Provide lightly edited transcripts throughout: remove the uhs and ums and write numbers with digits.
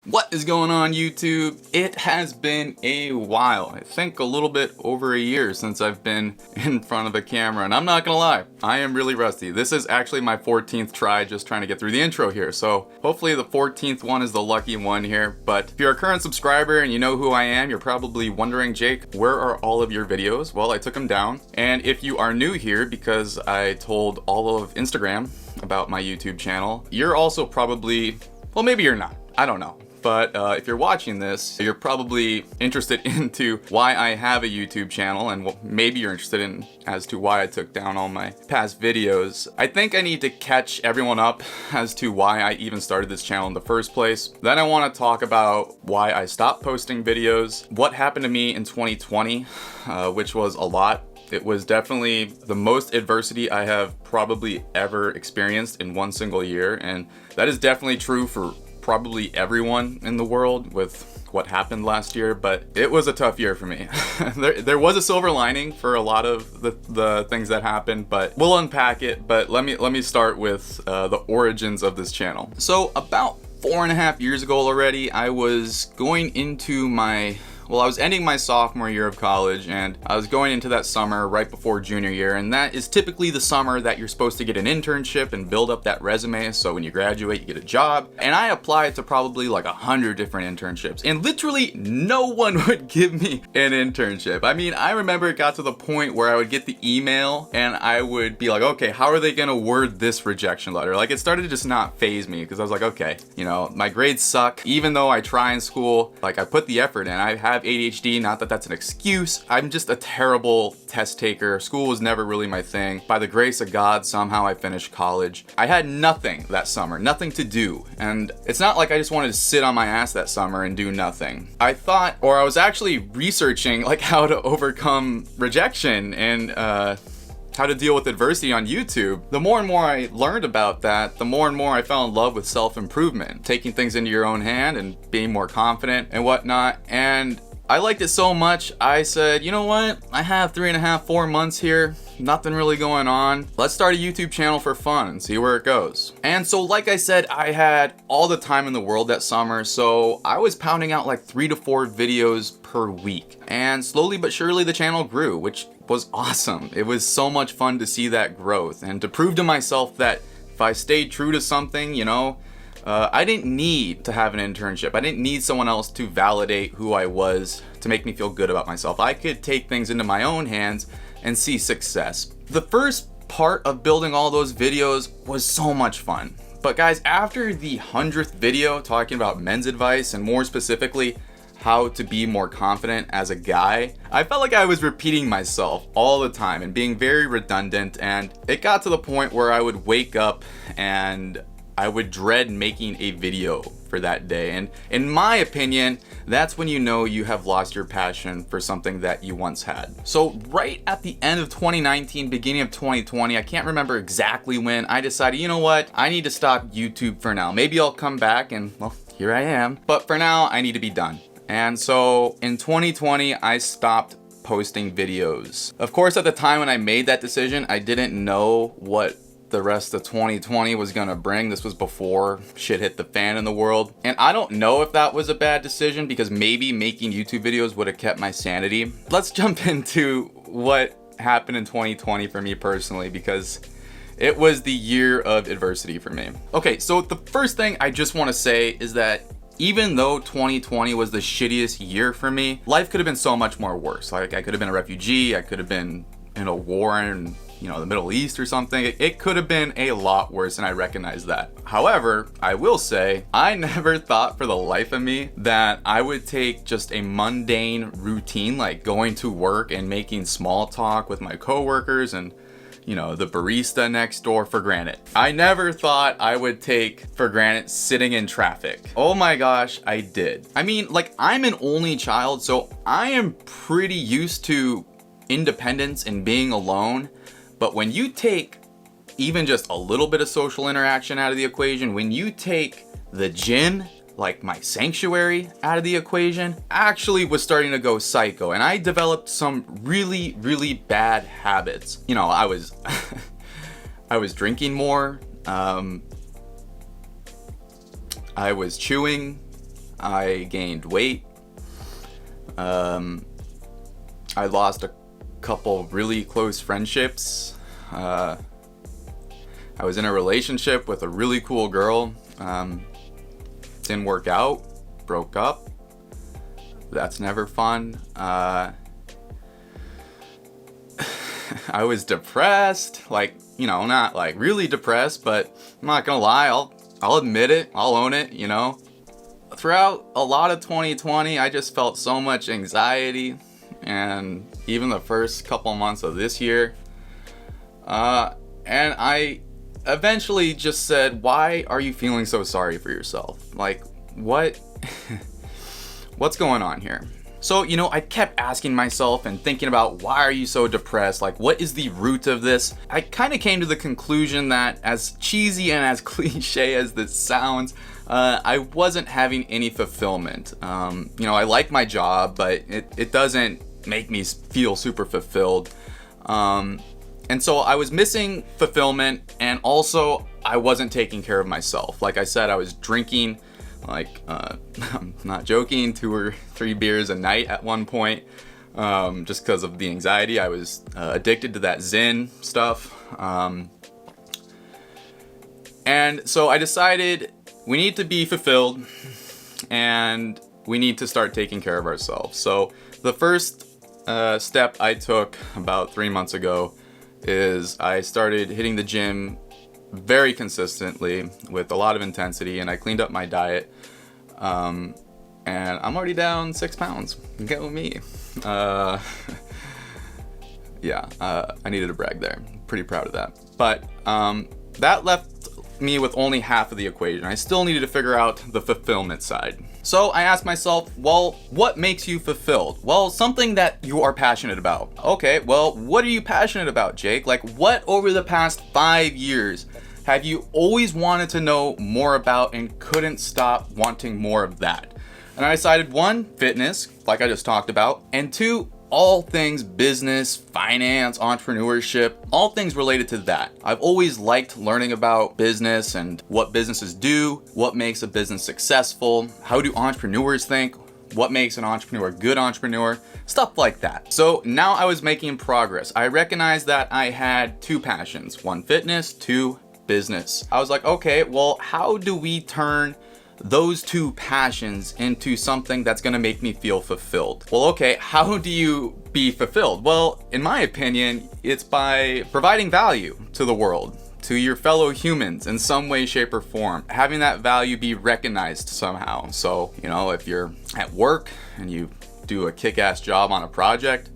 What is going on, YouTube? It has been a while. I think a little bit over a year since I've been in front of the camera, and I'm not gonna lie, I am really rusty. This is actually my 14th try just trying to get through the intro here, so hopefully the 14th one is the lucky one here. But if you're a current subscriber and you know who I am, you're probably wondering, Jake, where are all of your videos? Well, I took them down. And if you are new here because I told all of Instagram about my YouTube channel, you're also probably, well, maybe you're not, I don't know. But if you're watching this, you're probably interested into why I have a YouTube channel, and maybe you're interested in as to why I took down all my past videos. I think I need to catch everyone up as to why I even started this channel in the first place. Then I want to talk about why I stopped posting videos, what happened to me in 2020, which was a lot. It was definitely the most adversity I have probably ever experienced in one single year, and that is definitely true for probably everyone in the world with what happened last year, but it was a tough year for me. there was a silver lining for a lot of the things that happened, but we'll unpack it. But let me start with the origins of this channel. So about 4.5 years ago already, I was going into I was ending my sophomore year of college, and I was going into that summer right before junior year, and that is typically the summer that you're supposed to get an internship and build up that resume, so when you graduate you get a job. And I applied to probably like 100 different internships, and literally no one would give me an internship. I mean, I remember it got to the point where I would get the email and I would be like, okay, how are they gonna word this rejection letter? Like, it started to just not faze me, because I was like, okay, you know, my grades suck. Even though I try in school, like, I put the effort in. I have ADHD, not that that's an excuse. I'm just a terrible test taker. School was never really my thing. By the grace of God, somehow I finished college. I had nothing that summer, nothing to do. And it's not like I just wanted to sit on my ass that summer and do nothing. I was actually researching like how to overcome rejection and how to deal with adversity on YouTube. The more and more I learned about that, the more and more I fell in love with self-improvement, taking things into your own hand and being more confident and whatnot. And I liked it so much, I said, you know what? I have 3.5, 4 months here, nothing really going on. Let's start a YouTube channel for fun and see where it goes. And so, like I said, I had all the time in the world that summer, so I was pounding out like 3 to 4 videos per week. And slowly but surely the channel grew, which was awesome. It was so much fun to see that growth and to prove to myself that if I stayed true to something, you know, I didn't need to have an internship. I didn't need someone else to validate who I was to make me feel good about myself. I could take things into my own hands and see success. The first part of building all those videos was so much fun. But guys, after the 100th video talking about men's advice, and more specifically, how to be more confident as a guy, I felt like I was repeating myself all the time and being very redundant, and it got to the point where I would wake up and I would dread making a video for that day. And in my opinion, that's when you know you have lost your passion for something that you once had. So right at the end of 2019, beginning of 2020, I can't remember exactly when, I decided, you know what? I need to stop YouTube for now. Maybe I'll come back and, well, here I am. But for now, I need to be done. And so in 2020, I stopped posting videos. Of course, at the time when I made that decision, I didn't know what the rest of 2020 was gonna bring. This was before shit hit the fan in the world. And I don't know if that was a bad decision, because maybe making YouTube videos would have kept my sanity. Let's jump into what happened in 2020 for me personally, because it was the year of adversity for me. Okay, so the first thing I just wanna say is that even though 2020 was the shittiest year for me, life could have been so much more worse. Like, I could have been a refugee, I could have been in a war in, you know, the Middle East or something. It could have been a lot worse, and I recognize that. However, I will say, I never thought for the life of me that I would take just a mundane routine like going to work and making small talk with my coworkers and, you know, the barista next door for granted. I never thought I would take for granted sitting in traffic. Oh my gosh, I did. I mean, like, I'm an only child, so I am pretty used to independence and being alone. But when you take even just a little bit of social interaction out of the equation, when you take the gym, like my sanctuary, out of the equation, I actually was starting to go psycho, and I developed some really, really bad habits. You know, I was drinking more, I was chewing, I gained weight. I lost a couple really close friendships. I was in a relationship with a really cool girl. Didn't work out, broke up. That's never fun. I was depressed, like, you know, not like really depressed, but I'm not gonna lie, I'll admit it, I'll own it, you know. Throughout a lot of 2020, I just felt so much anxiety, and even the first couple months of this year. And I eventually just said, why are you feeling so sorry for yourself? Like, what's going on here? So, you know, I kept asking myself and thinking about, why are you so depressed? Like, what is the root of this? I kind of came to the conclusion that, as cheesy and as cliche as this sounds, I wasn't having any fulfillment. You know, I like my job, but it doesn't make me feel super fulfilled. And so I was missing fulfillment, and also I wasn't taking care of myself. Like I said, I was drinking, like, I'm not joking, 2 or 3 beers a night at one point, just because of the anxiety. I was addicted to that Zen stuff. And so I decided we need to be fulfilled, and we need to start taking care of ourselves. So the first step I took about 3 months ago is I started hitting the gym very consistently with a lot of intensity, and I cleaned up my diet, and I'm already down 6 pounds. Get with me. Yeah, I needed to brag there. Pretty proud of that. But that left me with only half of the equation. I still needed to figure out the fulfillment side. So I asked myself, well, what makes you fulfilled? Well, something that you are passionate about. Okay, well, what are you passionate about, Jake? Like, what over the past 5 years have you always wanted to know more about and couldn't stop wanting more of that? And I decided, 1, fitness, like I just talked about, and 2, all things business, finance, entrepreneurship, all things related to that. I've always liked learning about business and what businesses do, what makes a business successful, how do entrepreneurs think, what makes an entrepreneur a good entrepreneur, stuff like that. So now I was making progress. I recognized that I had 2 passions, 1 fitness, 2 business. I was like, okay, well, how do we turn those 2 passions into something that's gonna make me feel fulfilled? Well, okay, how do you be fulfilled? Well, in my opinion, it's by providing value to the world, to your fellow humans in some way, shape, or form, having that value be recognized somehow. So, you know, if you're at work and you do a kick-ass job on a project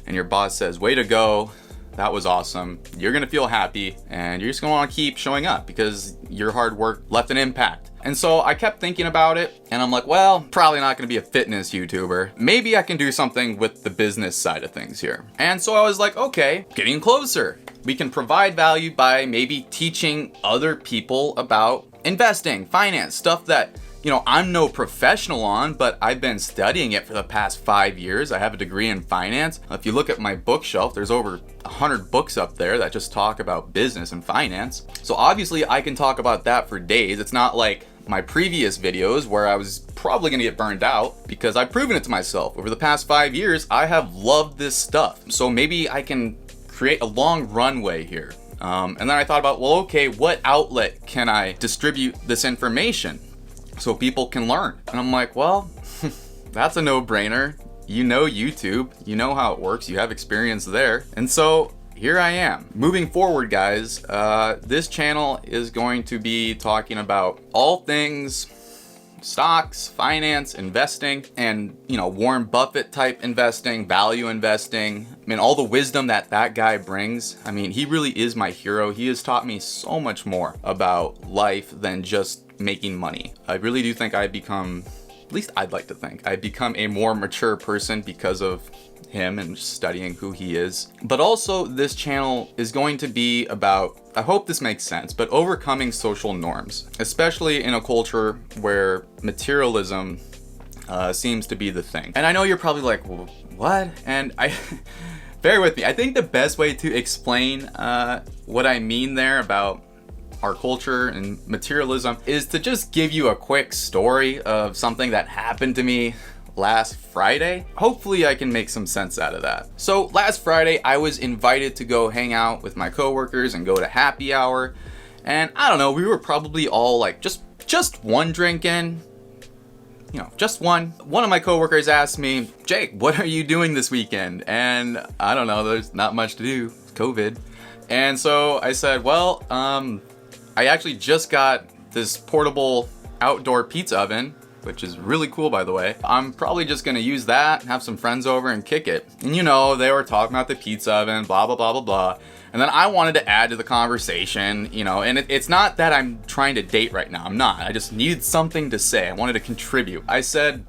and your boss says, way to go, that was awesome, you're gonna feel happy, and you're just gonna wanna keep showing up because your hard work left an impact. And so I kept thinking about it, and I'm like, well, probably not gonna be a fitness YouTuber. Maybe I can do something with the business side of things here. And so I was like, okay, getting closer. We can provide value by maybe teaching other people about investing, finance, stuff that, you know, I'm no professional on, but I've been studying it for the past 5 years. I have a degree in finance. If you look at my bookshelf, there's over 100 books up there that just talk about business and finance. So obviously I can talk about that for days. It's not like my previous videos where I was probably gonna get burned out, because I've proven it to myself. Over the past 5 years, I have loved this stuff. So maybe I can create a long runway here. And then I thought about, well, okay, what outlet can I distribute this information so people can learn? And I'm like, well, that's a no-brainer. You know YouTube, you know how it works, you have experience there. And so here I am. Moving forward, guys, this channel is going to be talking about all things stocks, finance, investing, and, you know, Warren Buffett type investing, value investing. I mean, all the wisdom that guy brings. I mean, he really is my hero. He has taught me so much more about life than just making money. I really do think I've become, at least I'd like to think, I've become a more mature person because of him and studying who he is. But also, this channel is going to be about, I hope this makes sense, but overcoming social norms, especially in a culture where materialism seems to be the thing. And I know you're probably like, well, what? And bear with me. I think the best way to explain what I mean there about our culture and materialism is to just give you a quick story of something that happened to me last Friday. Hopefully I can make some sense out of that. So last Friday I was invited to go hang out with my coworkers and go to happy hour. And I don't know, we were probably all like just one drink in. You know, just one. One of my coworkers asked me, Jake, what are you doing this weekend? And I don't know, there's not much to do. It's COVID. And so I said, well, I actually just got this portable outdoor pizza oven, which is really cool, by the way. I'm probably just gonna use that, have some friends over and kick it. And you know, they were talking about the pizza oven, blah, blah, blah, blah, blah. And then I wanted to add to the conversation, you know, and it's not that I'm trying to date right now. I'm not. I just needed something to say. I wanted to contribute. I said,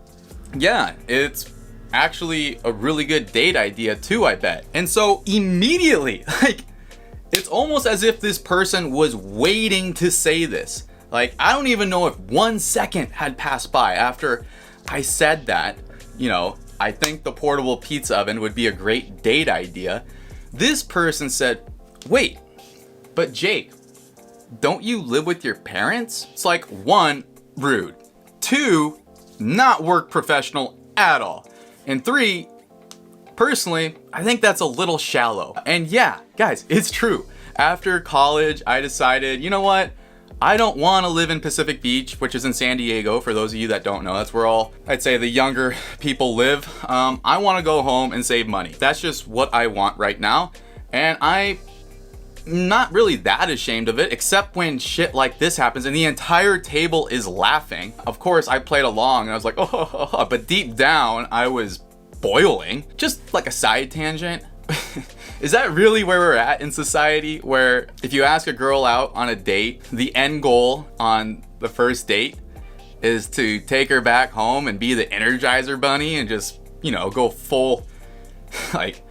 yeah, it's actually a really good date idea too, I bet. And so immediately, like, it's almost as if this person was waiting to say this. Like, I don't even know if 1 second had passed by after I said that, you know, I think the portable pizza oven would be a great date idea. This person said, wait, but Jake, don't you live with your parents? It's like, 1, rude. 2, not work professional at all. And 3, personally, I think that's a little shallow. And yeah, guys, it's true. After college, I decided, you know what? I don't want to live in Pacific Beach, which is in San Diego, for those of you that don't know. That's where all, I'd say, the younger people live. I want to go home and save money. That's just what I want right now. And I'm not really that ashamed of it, except when shit like this happens and the entire table is laughing. Of course, I played along and I was like, oh, but deep down, I was boiling. Just like a side tangent. Is that really where we're at in society? Where if you ask a girl out on a date, the end goal on the first date is to take her back home and be the Energizer Bunny and just, you know, go full like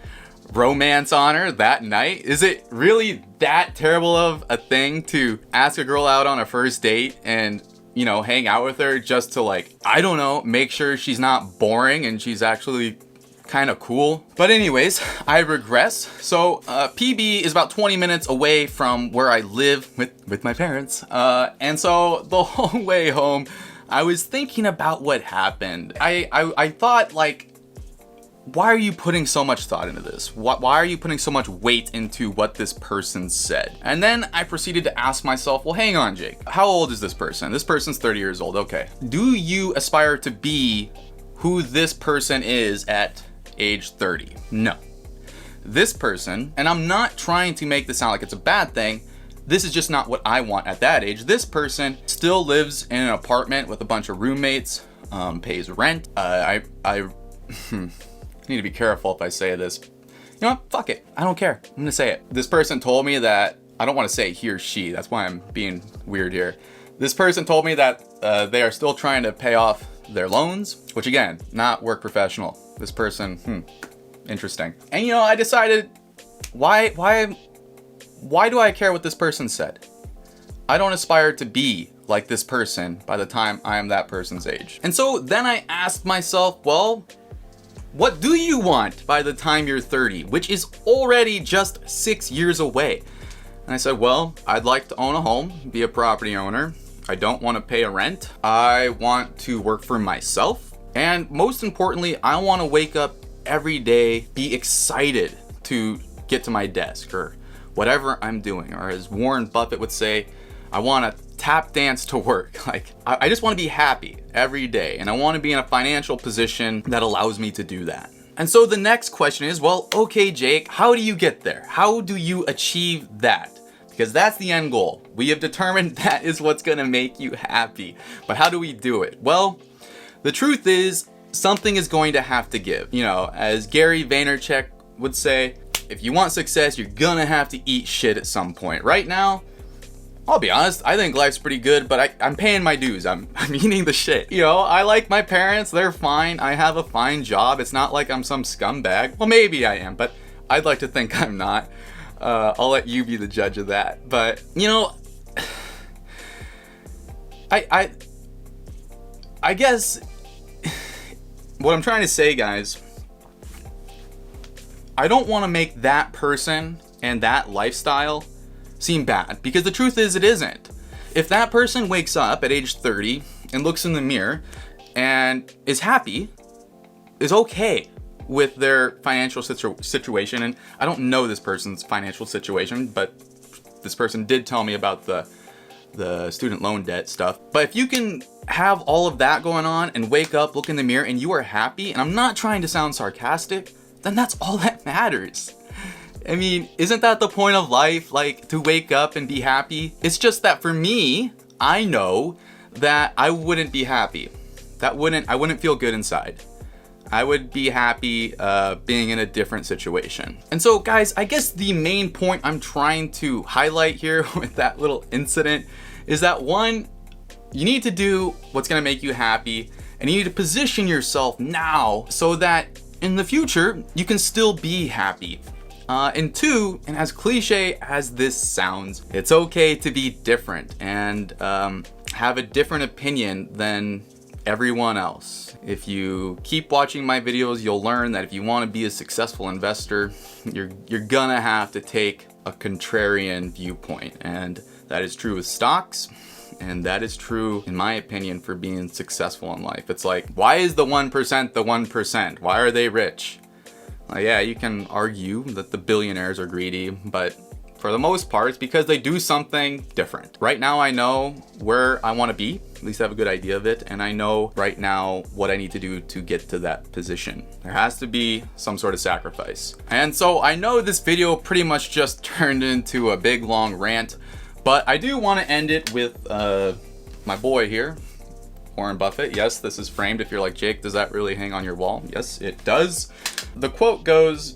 romance on her that night? Is it really that terrible of a thing to ask a girl out on a first date and, you know, hang out with her just to, like, I don't know, make sure she's not boring and she's actually kind of cool? But anyways, I regress. So PB is about 20 minutes away from where I live with my parents. And so the whole way home, I was thinking about what happened. I thought, like, why are you putting so much thought into this? Why are you putting so much weight into what this person said? And then I proceeded to ask myself, well, hang on, Jake. How old is this person? This person's 30 years old. Okay. Do you aspire to be who this person is at age 30? No. This person, and I'm not trying to make this sound like it's a bad thing, this is just not what I want at that age. This person still lives in an apartment with a bunch of roommates, pays rent. I need to be careful if I say this. You know what? Fuck it. I don't care. I'm gonna say it. This person told me that, I don't want to say he or she, that's why I'm being weird here. This person told me that they are still trying to pay off their loans, which again, not work professional. This person, interesting. And you know, I decided, why do I care what this person said? I don't aspire to be like this person by the time I am that person's age. And so then I asked myself, well, what do you want by the time you're 30, which is already just 6 years away? And I said, well, I'd like to own a home, be a property owner. I don't want to pay a rent. I want to work for myself. And most importantly, I want to wake up every day, be excited to get to my desk or whatever I'm doing. Or as Warren Buffett would say, I want to tap dance to work. Like, I just want to be happy every day. And I want to be in a financial position that allows me to do that. And so the next question is, well, okay, Jake, how do you get there? How do you achieve that? Because that's the end goal. We have determined that is what's gonna make you happy. But how do we do it? Well, the truth is, something is going to have to give. You know, as Gary Vaynerchuk would say, if you want success, you're gonna have to eat shit at some point. Right now, I'll be honest, I think life's pretty good, but I'm paying my dues. I'm eating the shit. You know, I like my parents, they're fine. I have a fine job. It's not like I'm some scumbag. Well, maybe I am, but I'd like to think I'm not. I'll let you be the judge of that. But, you know, I guess what I'm trying to say, guys, I don't want to make that person and that lifestyle seem bad, because the truth is it isn't. If that person wakes up at age 30 and looks in the mirror and is happy, is okay with their financial situation, and I don't know this person's financial situation, but this person did tell me about the student loan debt stuff. But if you can have all of that going on and wake up, look in the mirror, and you are happy, and I'm not trying to sound sarcastic, then that's all that matters. I mean, isn't that the point of life? Like, to wake up and be happy? It's just that for me, I know that I wouldn't be happy. I wouldn't feel good inside. I would be happy being in a different situation. And so guys, I guess the main point I'm trying to highlight here with that little incident is that, one, you need to do what's gonna make you happy, and you need to position yourself now so that in the future, you can still be happy. And two, and as cliche as this sounds, it's okay to be different and have a different opinion than everyone else. If you keep watching my videos, you'll learn that if you want to be a successful investor, you're gonna have to take a contrarian viewpoint. And that is true with stocks, and that is true, in my opinion, for being successful in life. It's like, why is the 1% the 1%? Why are they rich? Yeah, you can argue that the billionaires are greedy, but for the most part, it's because they do something different. Right now, I know where I want to be. At least I have a good idea of it. And I know right now what I need to do to get to that position. There has to be some sort of sacrifice. And so I know this video pretty much just turned into a big long rant, but I do want to end it with my boy here, Warren Buffett. Yes, this is framed. If you're like, Jake, does that really hang on your wall? Yes, it does. The quote goes,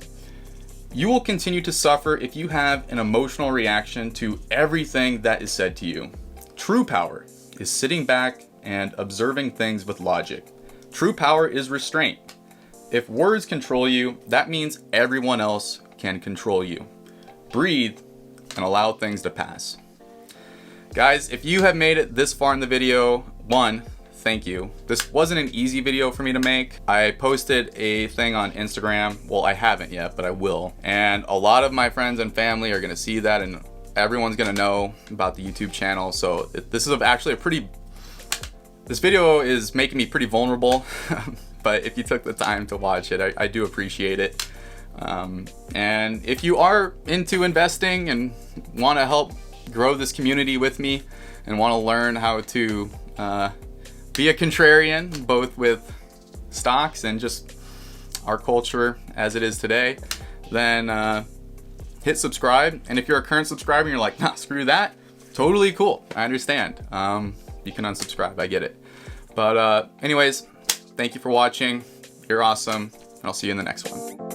"You will continue to suffer if you have an emotional reaction to everything that is said to you. True power is sitting back and observing things with logic. True power is restraint. If words control you, that means everyone else can control you. Breathe and allow things to pass." Guys, if you have made it this far in the video, one, thank you. This wasn't an easy video for me to make. I posted a thing on Instagram. Well, I haven't yet, but I will. And a lot of my friends and family are gonna see that, and everyone's gonna know about the YouTube channel. So this is actually this video is making me pretty vulnerable, but if you took the time to watch it, I do appreciate it. And if you are into investing and wanna help grow this community with me and wanna learn how to be a contrarian, both with stocks and just our culture as it is today, then hit subscribe. And if you're a current subscriber and you're like, nah, screw that, totally cool. I understand. You can unsubscribe, I get it. But anyways, thank you for watching. You're awesome, and I'll see you in the next one.